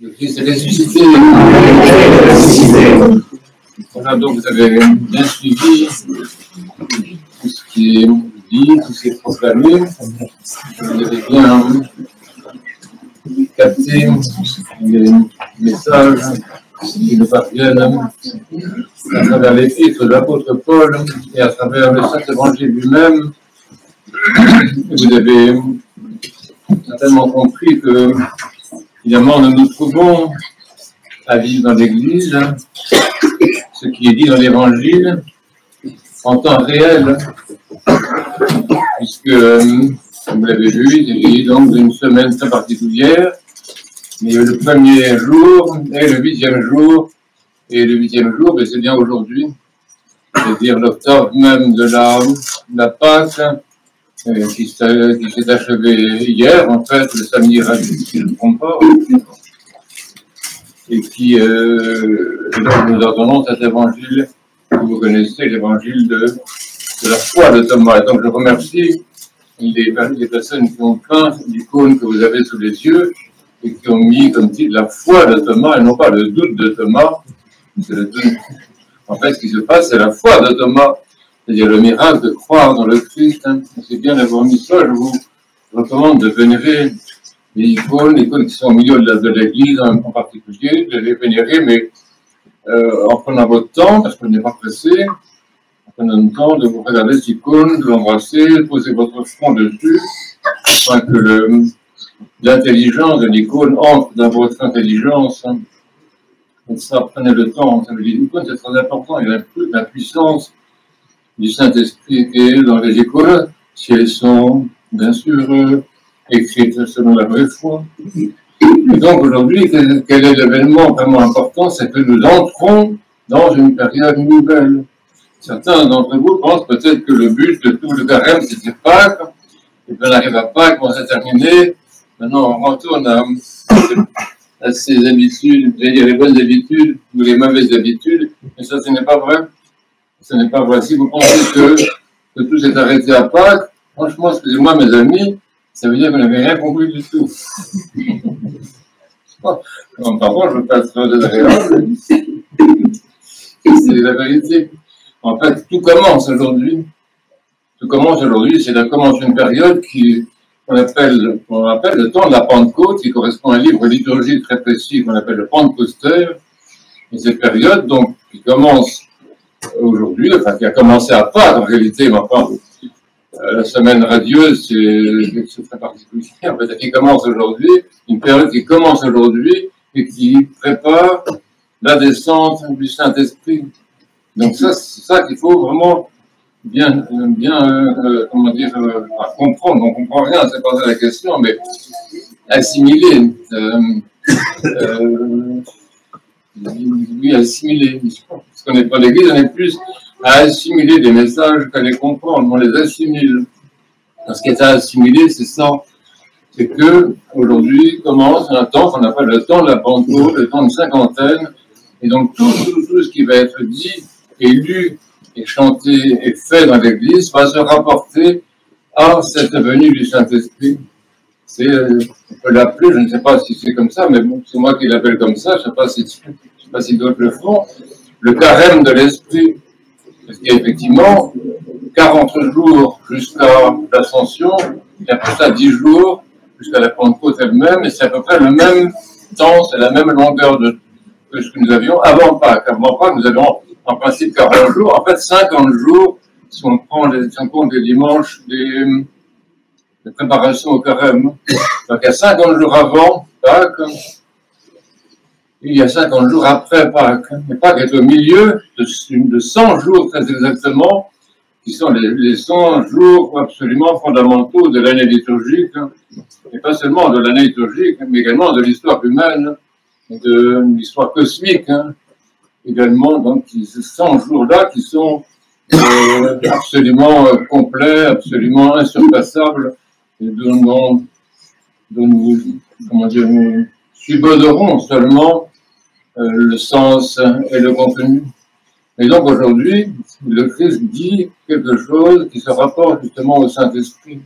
Le Christ est ressuscité. Voilà, donc vous avez bien suivi tout ce qui est dit, tout ce qui est proclamé. Vous avez bien capté les messages qui nous parviennent à travers l'épître de l'apôtre Paul et à travers le Saint-Évangile lui-même. Vous avez certainement compris que, évidemment, nous nous trouvons à vivre dans l'Église, ce qui est dit dans l'Évangile, en temps réel, puisque, comme vous l'avez vu, il est donc d'une semaine très particulière. Il y a le premier jour et le 8e jour, et le 8e jour, c'est bien aujourd'hui, c'est-à-dire l'octobre même de la Pâque, qui s'est achevé hier, en fait, le samedi radieux, si je ne me trompe pas, et qui, nous entendons cet évangile que vous connaissez, l'évangile de la foi de Thomas. Et donc je remercie les personnes qui ont peint l'icône que vous avez sous les yeux et qui ont mis comme titre la foi de Thomas et non pas le doute de Thomas. En fait, ce qui se passe, c'est la foi de Thomas. C'est-à-dire le miracle de croire dans le Christ. C'est bien d'avoir mis ça. Je vous recommande de vénérer les icônes qui sont au milieu de l'Église en particulier, de les vénérer, mais en prenant votre temps, parce que je n'ai pas pressé, en prenant le temps de vous regarder cette icône, de l'embrasser, de poser votre front dessus, afin que l'intelligence de l'icône entre dans votre intelligence. Et ça, prenez le temps. L'icône, c'est très important. Il y a la puissance du Saint-Esprit qui est dans les icônes, si elles sont, bien sûr, écrites selon la vraie foi. Et donc, aujourd'hui, quel est l'événement vraiment important? C'est que nous entrons dans une période nouvelle. Certains d'entre vous pensent peut-être que le but de tout le carême, c'était Pâques, et puis on arrive à Pâques, on s'est terminé. Maintenant, on retourne à ses habitudes, j'allais dire les bonnes habitudes ou les mauvaises habitudes, mais ça, ce n'est pas vrai. Ce n'est pas vrai. Si vous pensez que tout s'est arrêté à Pâques, franchement, excusez-moi, mes amis, ça veut dire que vous n'avez rien compris du tout. Par contre, je ne veux pas être très désagréable. C'est la vérité. En fait, tout commence aujourd'hui. Tout commence aujourd'hui. C'est commence une période qu'on appelle le temps de la Pentecôte, qui correspond à un livre liturgique très précis qu'on appelle le Pentecosteur. Et cette période, donc, qui commence aujourd'hui, enfin, qui a commencé à Pâques en réalité, mais enfin, la semaine radieuse, c'est très particulier, en fait, qui commence aujourd'hui, une période qui commence aujourd'hui et qui prépare la descente du Saint-Esprit. Donc ça, c'est ça qu'il faut vraiment bien comment dire, comprendre. On ne comprend rien, c'est pas ça la question, mais assimiler. Oui, assimiler. Parce qu'on n'est pas l'Église, on est plus à assimiler des messages qu'à les comprendre. On les assimile. Ce qui est à assimiler, c'est ça. C'est que aujourd'hui commence un temps qu'on appelle le temps de la Pentecôte, le temps de cinquantaine. Et donc tout ce qui va être dit et lu et chanté et fait dans l'Église va se rapporter à cette venue du Saint-Esprit. On peut l'appeler, je ne sais pas si c'est comme ça, mais bon, c'est moi qui l'appelle comme ça, je ne sais pas si d'autres le font, le carême de l'Esprit. Parce qu'il y a effectivement 40 jours jusqu'à l'Ascension, et après ça 10 jours jusqu'à la Pentecôte elle-même, et c'est à peu près le même temps, c'est la même longueur que ce que nous avions avant Pâques. Avant Pâques, nous avions en principe 40 jours, en fait 50 jours, si on prend les dimanches des préparations au carême. Donc il y a 50 jours avant Pâques, et il y a 50 jours après Pâques. Et Pâques est au milieu de 100 jours très exactement, qui sont les 100 jours absolument fondamentaux de l'année liturgique, et pas seulement de l'année liturgique, mais également de l'histoire humaine, de l'histoire cosmique, également, donc ces 100 jours-là qui sont absolument complets, absolument insurpassables, et dont nous, comment dire, nous subodorons seulement le sens et le contenu. Et donc aujourd'hui, le Christ dit quelque chose qui se rapporte justement au Saint-Esprit.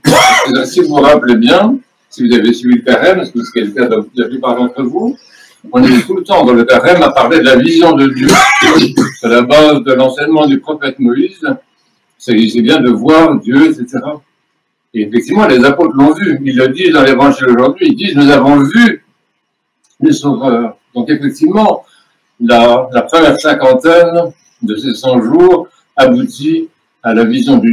Si vous vous rappelez bien, si vous avez suivi le carême, ce qui est le cas de la plupart d'entre vous, On est tout le temps dans le carême à parler de la vision de Dieu. C'est la base de l'enseignement du prophète Moïse. C'est bien de voir Dieu, etc. Et effectivement, les apôtres l'ont vu. Ils le disent dans l'évangile aujourd'hui. Ils disent, nous avons vu le Sauveur. Donc effectivement, la première cinquantaine de ces 100 jours aboutit à la vision de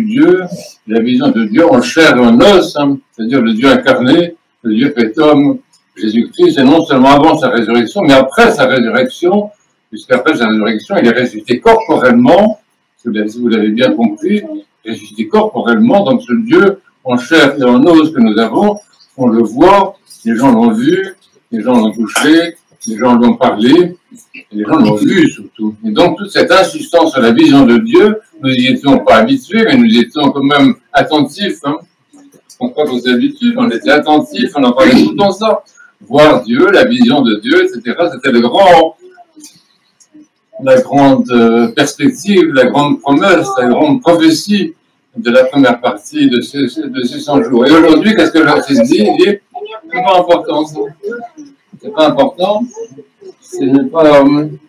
Dieu en chair et en os, hein, c'est-à-dire le Dieu incarné, le Dieu fait homme, Jésus-Christ, et non seulement avant sa résurrection, mais après sa résurrection, puisqu'après sa résurrection, il est ressuscité corporellement, si vous l'avez bien compris, ressuscité corporellement, donc ce Dieu en chair et en os que nous avons, on le voit, les gens l'ont vu, les gens l'ont touché, les gens l'ont parlé, et les gens l'ont vu surtout. Et donc toute cette insistance sur la vision de Dieu, nous y étions pas habitués, mais nous y étions quand même attentifs. Hein. On croit qu'on s'est habitué, on était attentifs, on en parlait tout le temps ça. Voir Dieu, la vision de Dieu, etc. C'était la grande perspective, la grande promesse, la grande prophétie de la première partie de ces 100 jours. Et aujourd'hui, qu'est-ce que le Christ dit? Il dit, c'est pas important ça. C'est pas important. Ce n'est pas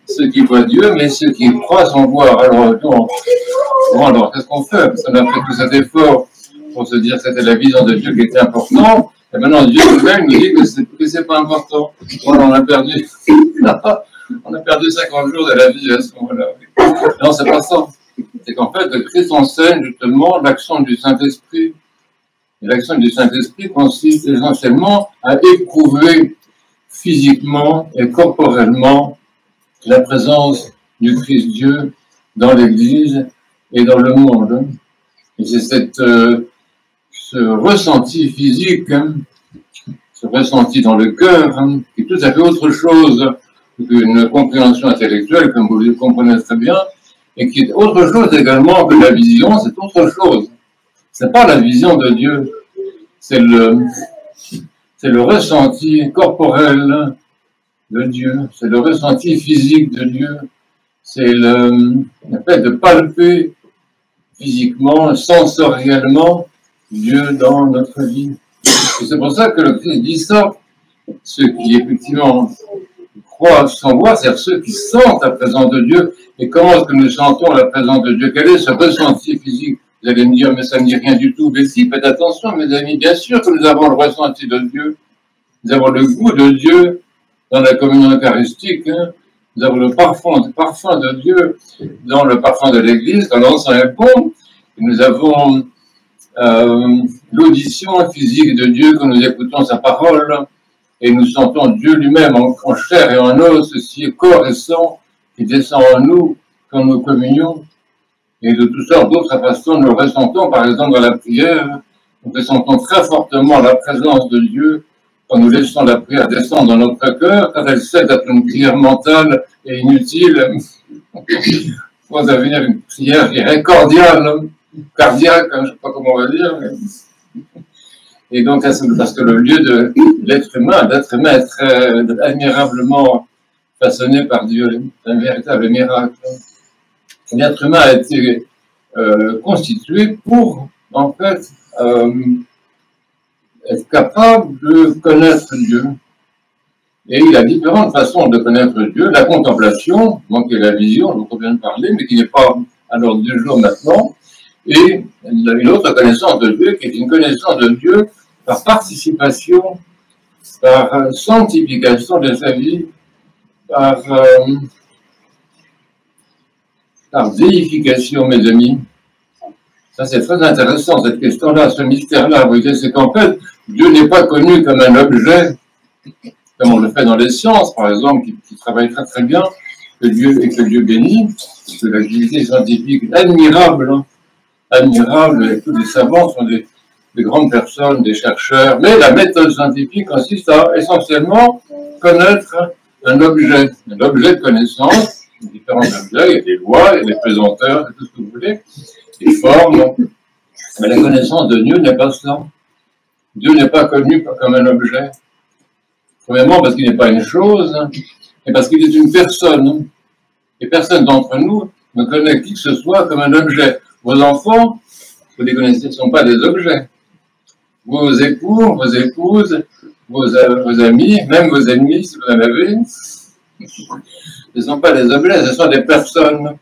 ceux qui voient Dieu, mais ceux qui croient sans voir. Alors qu'est-ce qu'on fait? Parce qu'on a fait tout cet effort pour se dire que c'était la vision de Dieu qui était importante. Et maintenant, Dieu lui-même nous dit que c'est pas important. Voilà, on a perdu 50 jours de la vie à ce moment-là. Non, c'est pas ça. C'est qu'en fait, le Christ enseigne justement l'action du Saint-Esprit. Et l'action du Saint-Esprit consiste essentiellement à éprouver physiquement et corporellement la présence du Christ Dieu dans l'Église et dans le monde. Et c'est ce ressenti physique, ce ressenti dans le cœur, qui est tout à fait autre chose qu'une compréhension intellectuelle, comme vous le comprenez très bien, et qui est autre chose également que la vision, c'est autre chose. C'est pas la vision de Dieu, c'est le ressenti corporel de Dieu, c'est le ressenti physique de Dieu, c'est le fait de palper physiquement, sensoriellement Dieu dans notre vie. Et c'est pour ça que le Christ dit ça. Ceux qui effectivement croient sans voir, c'est-à-dire ceux qui sentent la présence de Dieu. Et comment est-ce que nous sentons la présence de Dieu? Quel est ce ressenti physique? Vous allez me dire, mais ça ne dit rien du tout. Mais si, faites attention, mes amis, bien sûr que nous avons le ressenti de Dieu. Nous avons le goût de Dieu dans la communion eucharistique. Hein. Nous avons le parfum de Dieu dans le parfum de l'Église, quand l'encens est bon. Et nous avons l'audition physique de Dieu quand nous écoutons sa parole. Et nous sentons Dieu lui-même en chair et en os, ceci corps et sang, qui descend en nous quand nous communions. Et de toutes sortes d'autres façons, nous ressentons, par exemple, dans la prière, nous ressentons très fortement la présence de Dieu quand nous laissons la prière descendre dans notre cœur, quand elle cesse d'être une prière mentale et inutile, pour devenir une prière, je dirais, cardiaque, je ne sais pas comment on va dire. Et donc, parce que le lieu de l'être humain est très admirablement façonné par Dieu, un véritable miracle. L'être humain a été constitué pour, en fait, être capable de connaître Dieu. Et il y a différentes façons de connaître Dieu. La contemplation, donc qui est la vision dont on vient de parler, mais qui n'est pas à l'ordre du jour maintenant. Et une autre connaissance de Dieu, qui est une connaissance de Dieu par participation, par sanctification de sa vie, par déification, mes amis. Ça, c'est très intéressant, cette question-là, ce mystère-là. Vous voyez, c'est qu'en fait, Dieu n'est pas connu comme un objet, comme on le fait dans les sciences, par exemple, qui travaillent très très bien, que Dieu bénit, que l'activité scientifique est admirable, hein, admirable, et tous les savants sont des grandes personnes, des chercheurs, mais la méthode scientifique consiste à essentiellement connaître un objet de connaissance, différents objets, il y a des lois, il y a des pesanteurs, tout ce que vous voulez, des formes, mais la connaissance de Dieu n'est pas ça. Dieu n'est pas connu comme un objet. Premièrement, parce qu'il n'est pas une chose, et parce qu'il est une personne. Et personne d'entre nous ne connaît qui que ce soit comme un objet. Vos enfants, vous les connaissez, ne sont pas des objets. Vos époux, vos épouses, vos amis, même vos ennemis, si vous en avez, ne sont pas des objets, ce sont des personnes.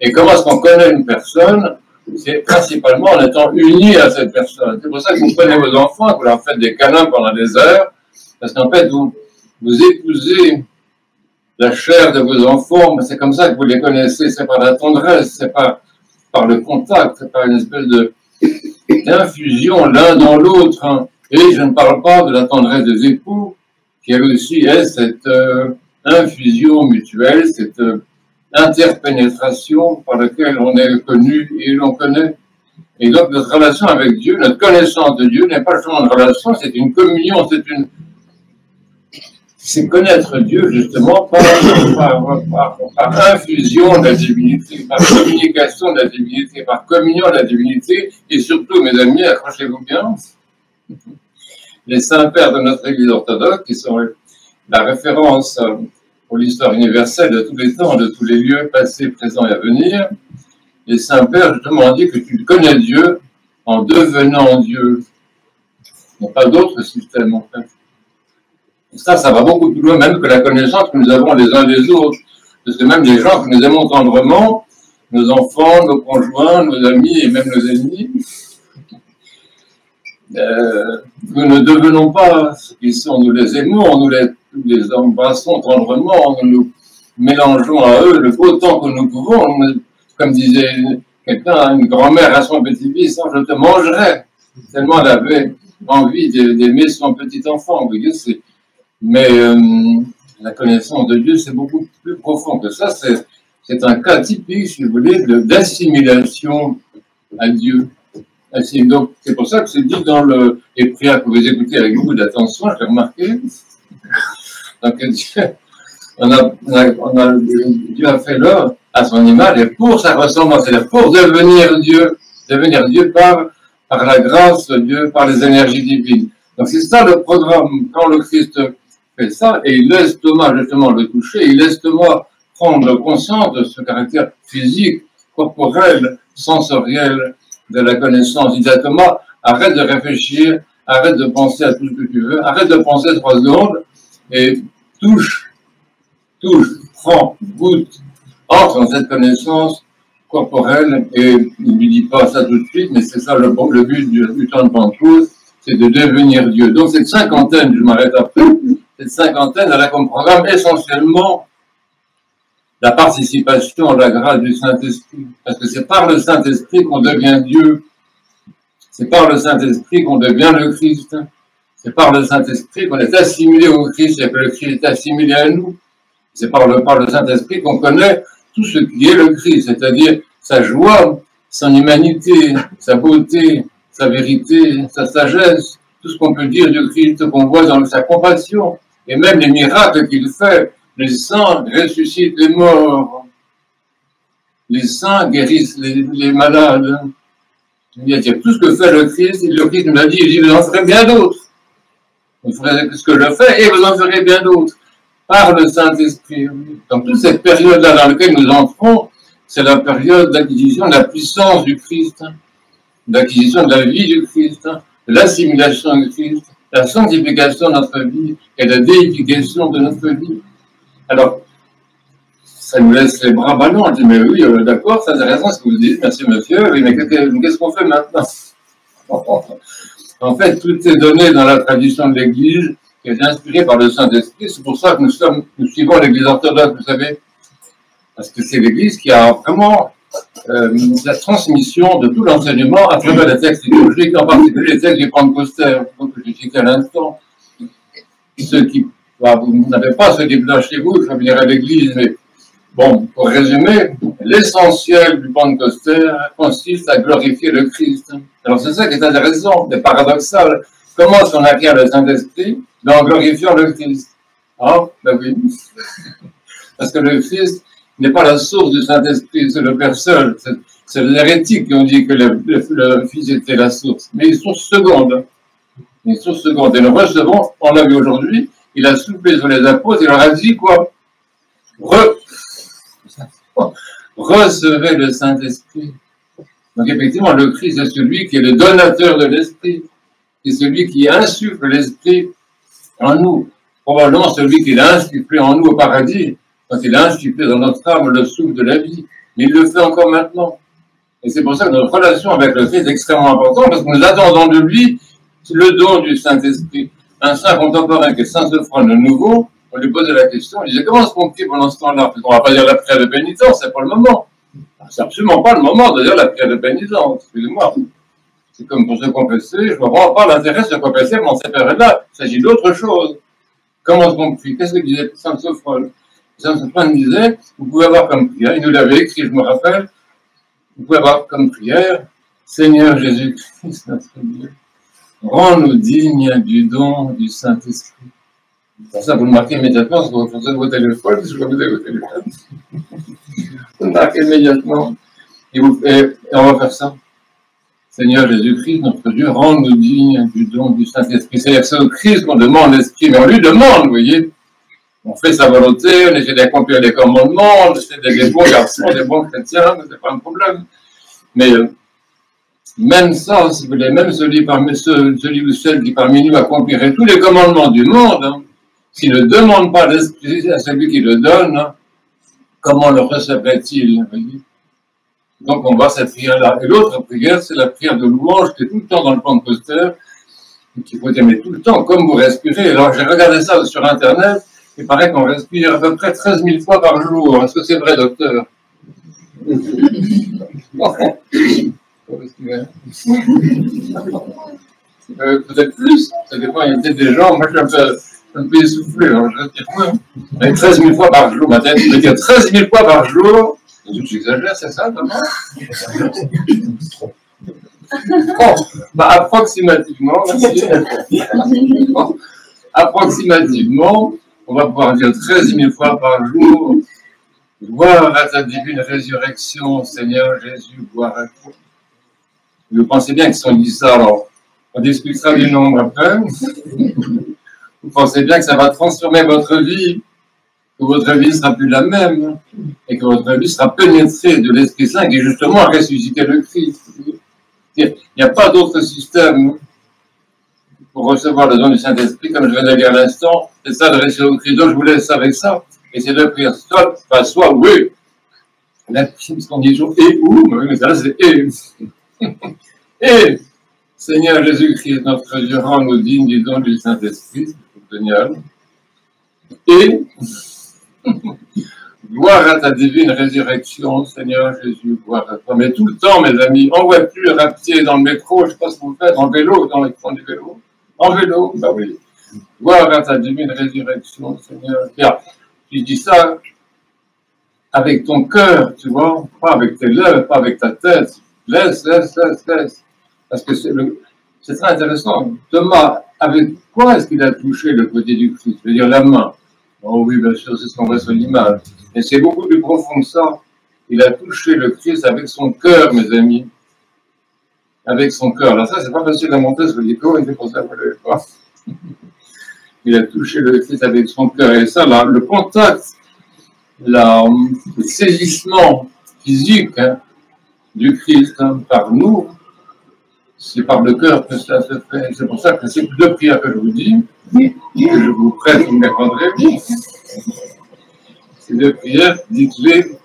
Et comment est-ce qu'on connaît une personne? C'est principalement en étant unis à cette personne. C'est pour ça que vous prenez vos enfants, que vous leur faites des câlins pendant des heures, parce qu'en fait, vous épousez la chair de vos enfants, mais c'est comme ça que vous les connaissez, c'est par la tendresse, c'est par le contact, c'est par une espèce d'infusion l'un dans l'autre. Hein. Et je ne parle pas de la tendresse des époux, qui elle aussi est cette infusion mutuelle, cette interpénétration par laquelle on est connu et l'on connaît. Et donc notre relation avec Dieu, notre connaissance de Dieu n'est pas seulement une relation, c'est une communion, c'est connaître Dieu justement par infusion de la divinité, par communication de la divinité, par communion de la divinité, et surtout, mes amis, accrochez-vous bien, les saints pères de notre Église orthodoxe, qui sont la référence pour l'histoire universelle de tous les temps, de tous les lieux passés, présents et à venir, les saints pères justement ont dit que tu connais Dieu en devenant Dieu. Il n'y a pas d'autre système en fait. Ça va beaucoup plus loin même que la connaissance que nous avons les uns des autres. Parce que même les gens que nous aimons tendrement, nos enfants, nos conjoints, nos amis et même nos ennemis, nous ne devenons pas ce qu'ils sont. Nous les aimons, nous les embrassons tendrement, nous nous mélangeons à eux le beau temps que nous pouvons. Comme disait quelqu'un, une grand-mère à son petit-fils, je te mangerai. Tellement elle avait envie d'aimer son petit enfant. Vous voyez, mais la connaissance de Dieu, c'est beaucoup plus profond que ça. C'est un cas typique, si vous voulez, d'assimilation à Dieu. Donc, c'est pour ça que c'est dit dans les prières que vous écoutez avec beaucoup d'attention, j'ai remarqué. Donc, Dieu a fait l'homme à son image et pour sa ressemblance, c'est-à-dire pour devenir Dieu par la grâce de Dieu, par les énergies divines. Donc, c'est ça le programme. Quand le Christ fait ça, et il laisse Thomas justement le toucher, il laisse Thomas prendre conscience de ce caractère physique, corporel, sensoriel de la connaissance. Il dit à Thomas, arrête de réfléchir, arrête de penser à tout ce que tu veux, arrête de penser 3 secondes, et touche, prends, goûte, entre dans cette connaissance corporelle, et il ne lui dit pas ça tout de suite, mais c'est ça le but du temps de Pentecôte, c'est de devenir Dieu. Donc cette cinquantaine, je m'arrête après, cette cinquantaine, elle a comme programme essentiellement la participation à la grâce du Saint-Esprit. Parce que c'est par le Saint-Esprit qu'on devient Dieu. C'est par le Saint-Esprit qu'on devient le Christ. C'est par le Saint-Esprit qu'on est assimilé au Christ et que le Christ est assimilé à nous. C'est par le Saint-Esprit qu'on connaît tout ce qui est le Christ, c'est-à-dire sa joie, son humanité, sa beauté, sa vérité, sa sagesse, tout ce qu'on peut dire du Christ, qu'on voit dans sa compassion, et même les miracles qu'il fait. Les saints ressuscitent les morts, les saints guérissent les malades. Il y a tout ce que fait le Christ nous a dit, il dit, vous en ferez bien d'autres. Vous ferez ce que je fais et vous en ferez bien d'autres. Par le Saint-Esprit. Donc toute cette période-là dans laquelle nous entrons, c'est la période d'acquisition de la puissance du Christ, d'acquisition de la vie du Christ, de l'assimilation du Christ, la sanctification de notre vie et la déification de notre vie. Alors, ça nous laisse les bras ballants. On dit, mais oui, d'accord, c'est intéressant ce que vous dites, merci monsieur, oui, mais qu'est-ce qu'on fait maintenant? En fait, tout est donné dans la tradition de l'Église, qui est inspirée par le Saint-Esprit. C'est pour ça que nous suivons l'Église orthodoxe, vous savez, parce que c'est l'Église qui a vraiment la transmission de tout l'enseignement à travers les textes liturgiques, en particulier les textes du Pentecostal, que j'ai cité à l'instant. Ceux qui vous n'avez pas ce livre-là chez vous, je vais venir à l'église, mais bon, pour résumer, l'essentiel du Pentecostal consiste à glorifier le Christ. Alors c'est ça qui est intéressant, mais paradoxal. Comment est-ce qu'on acquiert le Saint-Esprit? En glorifiant le Christ. Ah, ben oui. Parce que le Christ n'est pas la source du Saint-Esprit, c'est le Père seul. C'est les hérétiques qui ont dit que le Fils était la source. Mais ils sont secondes. Une source seconde. Et nous recevons, on l'a vu aujourd'hui, il a soufflé sur les apôtres, il leur a dit quoi? Recevez le Saint-Esprit. Donc effectivement, le Christ est celui qui est le donateur de l'Esprit, c'est celui qui insuffle l'Esprit en nous. Probablement celui qui l'a insufflé en nous au paradis, quand il a insufflé dans notre âme le souffle de la vie. Mais il le fait encore maintenant. Et c'est pour ça que notre relation avec le Christ est extrêmement importante, parce que nous attendons de lui le don du Saint-Esprit. Un saint contemporain qui est Saint Sophrone le Nouveau, on lui posait la question, il disait, comment est-ce qu'on prie pendant ce temps-là? On ne va pas dire la prière de pénitence, c'est pas le moment. C'est absolument pas le moment de dire la prière de pénitence, excusez-moi. C'est comme pour se confesser, je ne vois vraiment pas l'intérêt de se confesser dans cette période-là. Il s'agit d'autre chose. Comment est-ce qu'on prie? Qu'est-ce que disait Saint Sophrone? Saint Sophrone disait, vous pouvez avoir comme prière, il nous l'avait écrit, je me rappelle, vous pouvez avoir comme prière, Seigneur Jésus-Christ, notre Dieu, rends-nous dignes du don du Saint-Esprit. Pour ça, vous le marquez immédiatement, parce que vous faites vos téléphones, je vous ai vos téléphones. Vous le marquez immédiatement. Et on va faire ça. Seigneur Jésus-Christ, notre Dieu, rends-nous dignes du don du Saint-Esprit. C'est-à-dire que c'est au Christ qu'on demande l'Esprit, mais on lui demande, vous voyez. On fait sa volonté, on essaie d'accomplir les commandements, on essaie d'être des bons garçons, des bons chrétiens, c'est pas un problème. Mais même ça, si vous voulez, même celui ou celle qui parmi nous accomplirait tous les commandements du monde, hein, s'il ne demande pas l'Esprit à celui qui le donne, hein, comment le recevrait-il? Donc on voit cette prière-là. Et l'autre prière, c'est la prière de louange qui est tout le temps dans le Pentecosteur, qu'il faut aimer tout le temps, comme vous respirez. Alors j'ai regardé ça sur Internet, il paraît qu'on respire à peu près 13 000 fois par jour. Est-ce que c'est vrai, docteur? Peut-être plus, ça dépend, il y a peut-être des gens, moi je suis un peu essoufflé, alors je respire moins. Mais 13 000 fois par jour, ma tête, je veux dire 13 000 fois par jour, j'exagère, c'est ça, vraiment? Bon, bah approximativement, approximativement, on va pouvoir dire 13 000 fois par jour, gloire à ta divine résurrection, Seigneur Jésus, gloire à toi. Vous pensez bien que si on dit ça, alors, on discutera du nombre après. Vous pensez bien que ça va transformer votre vie, que votre vie ne sera plus la même, et que votre vie sera pénétrée de l'Esprit Saint qui justement a ressuscité le Christ. Il n'y a pas d'autre système pour recevoir le don du Saint-Esprit, comme je viens de dire à l'instant. C'est ça de rester au Christ. Donc je vous laisse avec ça. Et c'est de prier soit oui. Ce qu'on dit toujours et ou, mais ça c'est et. Et Seigneur Jésus-Christ, notre Dieu, rends-nous dignes du don du Saint-Esprit, c'est génial. Et gloire à ta divine résurrection, Seigneur Jésus, gloire à toi. Mais tout le temps, mes amis, en voiture, à pied, dans le métro, je ne sais pas ce que vous faites, en vélo, dans les coins du vélo. En vélo, bah oui. Gloire à ta divine résurrection, Seigneur. Bien, tu dis ça avec ton cœur, tu vois, pas avec tes lèvres, pas avec ta tête. Laisse. Parce que c'est très intéressant. Thomas, avec quoi est-ce qu'il a touché le côté du Christ? Je veux dire la main. Oh oui, bien sûr, c'est ce qu'on voit sur l'image. Mais c'est beaucoup plus profond que ça. Il a touché le Christ avec son cœur, mes amis. Avec son cœur. Alors ça, c'est pas facile à monter sur l'icône, et c'est pour ça que vous ne l'avez pas. Il a touché le Christ avec son cœur. Et ça, là, le contact, le saisissement physique du Christ par nous, c'est par le cœur que ça se fait. C'est pour ça que c'est deux prières que je vous dis, que je vous prête, vous me répondrez. Ces deux prières, dites-les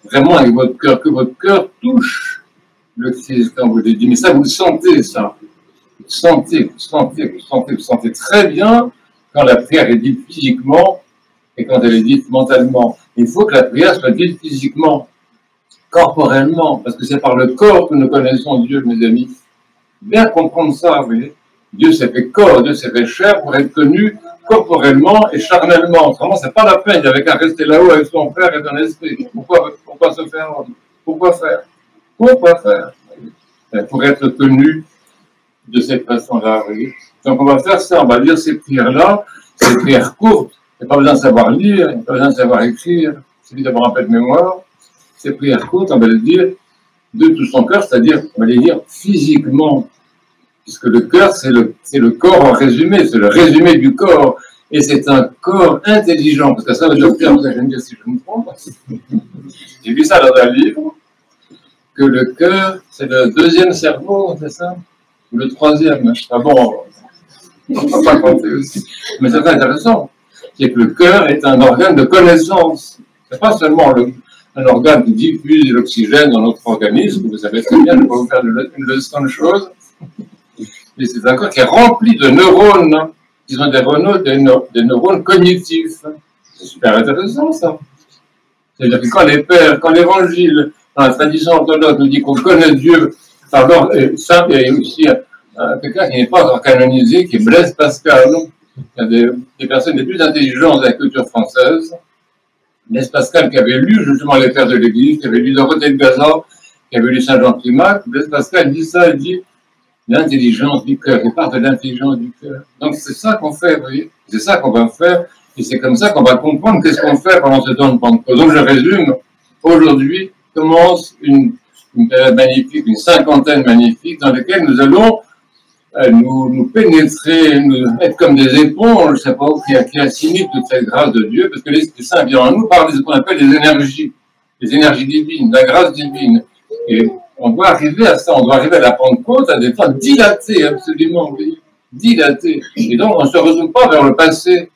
vraiment avec votre cœur, que votre cœur touche le Christ quand vous les dites. Mais ça, vous le sentez, ça. Vous sentez très bien quand la prière est dite physiquement et quand elle est dite mentalement. Il faut que la prière soit dite physiquement, corporellement, parce que c'est par le corps que nous connaissons Dieu, mes amis. Bien comprendre ça, vous voyez. Dieu s'est fait corps, Dieu s'est fait chair pour être connu corporellement et charnellement. Autrement, c'est pas la peine, il n'y avait qu'à rester là-haut avec son Père et son esprit. Pourquoi se faire? Pourquoi faire? Pour être connu de cette façon-là, vous voyez. Donc on va faire ça, on va lire ces prières-là, ces prières courtes. Il n'y a pas besoin de savoir lire, il n'y a pas besoin de savoir écrire, il suffit d'avoir un peu de mémoire. Ces prières courtes, on va les dire de tout son cœur, c'est-à-dire, on va les dire physiquement. Puisque le cœur, c'est le corps en résumé, c'est le résumé du corps. Et c'est un corps intelligent. Parce que ça, le docteur, vous allez me dire si je me trompe. J'ai vu ça dans un livre, que le cœur, c'est le deuxième cerveau, c'est ça? Ou le troisième? Ah bon, On ne va pas compter aussi. Mais c'est très intéressant. C'est que le cœur est un organe de connaissance. Ce n'est pas seulement un organe qui diffuse l'oxygène dans notre organisme. Vous savez très bien, je ne vais pas vous faire une leçon de choses. Mais c'est un corps qui est rempli de neurones, qui sont des neurones cognitifs. C'est super intéressant, ça. C'est-à-dire que quand l'Évangile, dans la tradition orthodoxe, nous dit qu'on connaît Dieu, alors, ça, il y a aussi quelqu'un qui n'est pas encore canonisé, qui est Blaise Pascal. Il y a des personnes les plus intelligentes de la culture française. Blaise Pascal, qui avait lu justement les pères de l'Église, qui avait lu Dorothée de Gazan, qui avait lu Saint Jean Primac. Blaise Pascal dit ça, il dit l'intelligence du cœur, il parle de l'intelligence du cœur. Donc c'est ça qu'on fait, vous voyez, c'est ça qu'on va faire, et c'est comme ça qu'on va comprendre qu'est-ce qu'on fait pendant ce temps de Pentecôte. Donc je résume, aujourd'hui commence une période magnifique, une cinquantaine magnifique, dans laquelle nous allons nous pénétrer, être comme des éponges, je sais pas, qui assimilent toute cette grâce de Dieu, parce que l'Esprit Saint vient en nous par ce qu'on appelle les énergies divines, la grâce divine. Et on doit arriver à ça, on doit arriver à la Pentecôte à des temps dilatés, absolument, oui, dilatés. Et donc, on ne se retourne pas vers le passé,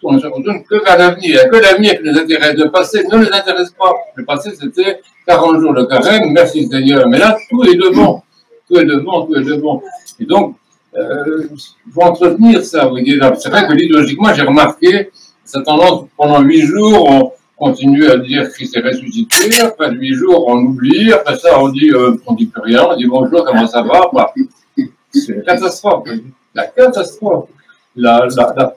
on ne se retourne que vers l'avenir. Il n'y a que l'avenir qui nous intéresse. Le passé ne nous intéresse pas. Le passé, c'était 40 jours de carême, merci Seigneur. Mais là, tout est devant. Tout est devant, tout est devant. Et donc, il faut entretenir ça. Vous voyez, c'est vrai que liturgiquement, j'ai remarqué cette tendance, pendant 8 jours, on continue à dire Christ est ressuscité, après 8 jours, on oublie, après ça, on dit plus rien, on dit bonjour, comment ça va, bah, c'est une catastrophe. La catastrophe. La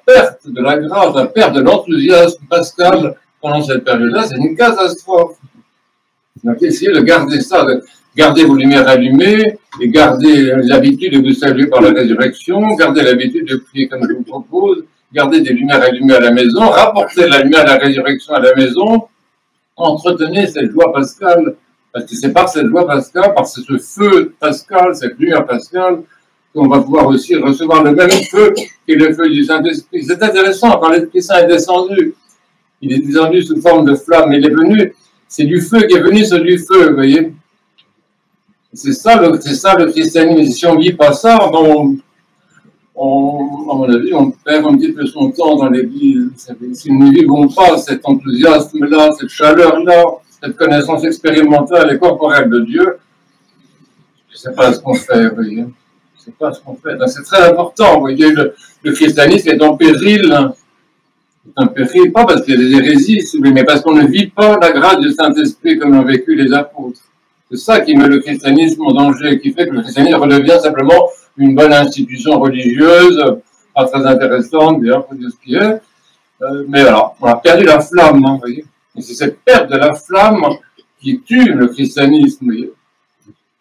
perte de la grâce, la perte de l'enthousiasme pascal pendant cette période-là, c'est une catastrophe. Donc, essayez de garder ça, de garder vos lumières allumées, et garder l'habitude de vous saluer par la résurrection, garder l'habitude de prier comme je vous propose, garder des lumières allumées à la maison, rapporter la lumière de la résurrection à la maison, entretenez cette joie pascale, parce que c'est par cette joie pascale, par ce feu pascal, cette lumière pascale, qu'on va pouvoir aussi recevoir le même feu qu'est le feu du Saint-Esprit. C'est intéressant, quand l'Esprit Saint est descendu, il est descendu sous forme de flamme, il est venu, c'est du feu qui est venu sur du feu, vous voyez. C'est ça le christianisme. Si on ne vit pas ça, à mon avis, on perd un petit peu son temps dans l'église. Si nous ne vivons pas cet enthousiasme-là, cette chaleur-là, cette connaissance expérimentale et corporelle de Dieu, je ne sais pas ce qu'on fait, vous voyez. Je ne sais pas ce qu'on fait. C'est très important, vous voyez. Le christianisme est en péril. C'est un péril, pas parce qu'il y a des hérésies, mais parce qu'on ne vit pas la grâce du Saint-Esprit comme l'ont vécu les apôtres. C'est ça qui met le christianisme en danger, qui fait que le christianisme redevient simplement une bonne institution religieuse, pas très intéressante, d'ailleurs, pour dire ce qui est. Mais alors, on a perdu la flamme, hein, vous voyez. Et c'est cette perte de la flamme qui tue le christianisme, vous voyez.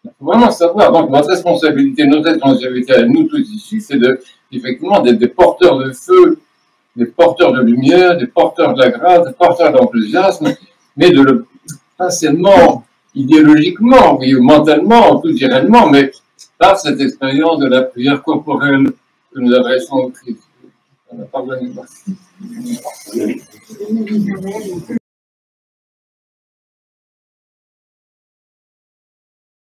Il faut vraiment savoir. Donc, notre responsabilité à nous tous ici, c'est effectivement d'être des porteurs de feu, des porteurs de lumière, des porteurs de la grâce, des porteurs d'enthousiasme, mais pas seulement idéologiquement, oui, mentalement, culturellement, mais par cette expérience de la prière corporelle que nous adressons au Christ. Pardonnez-moi.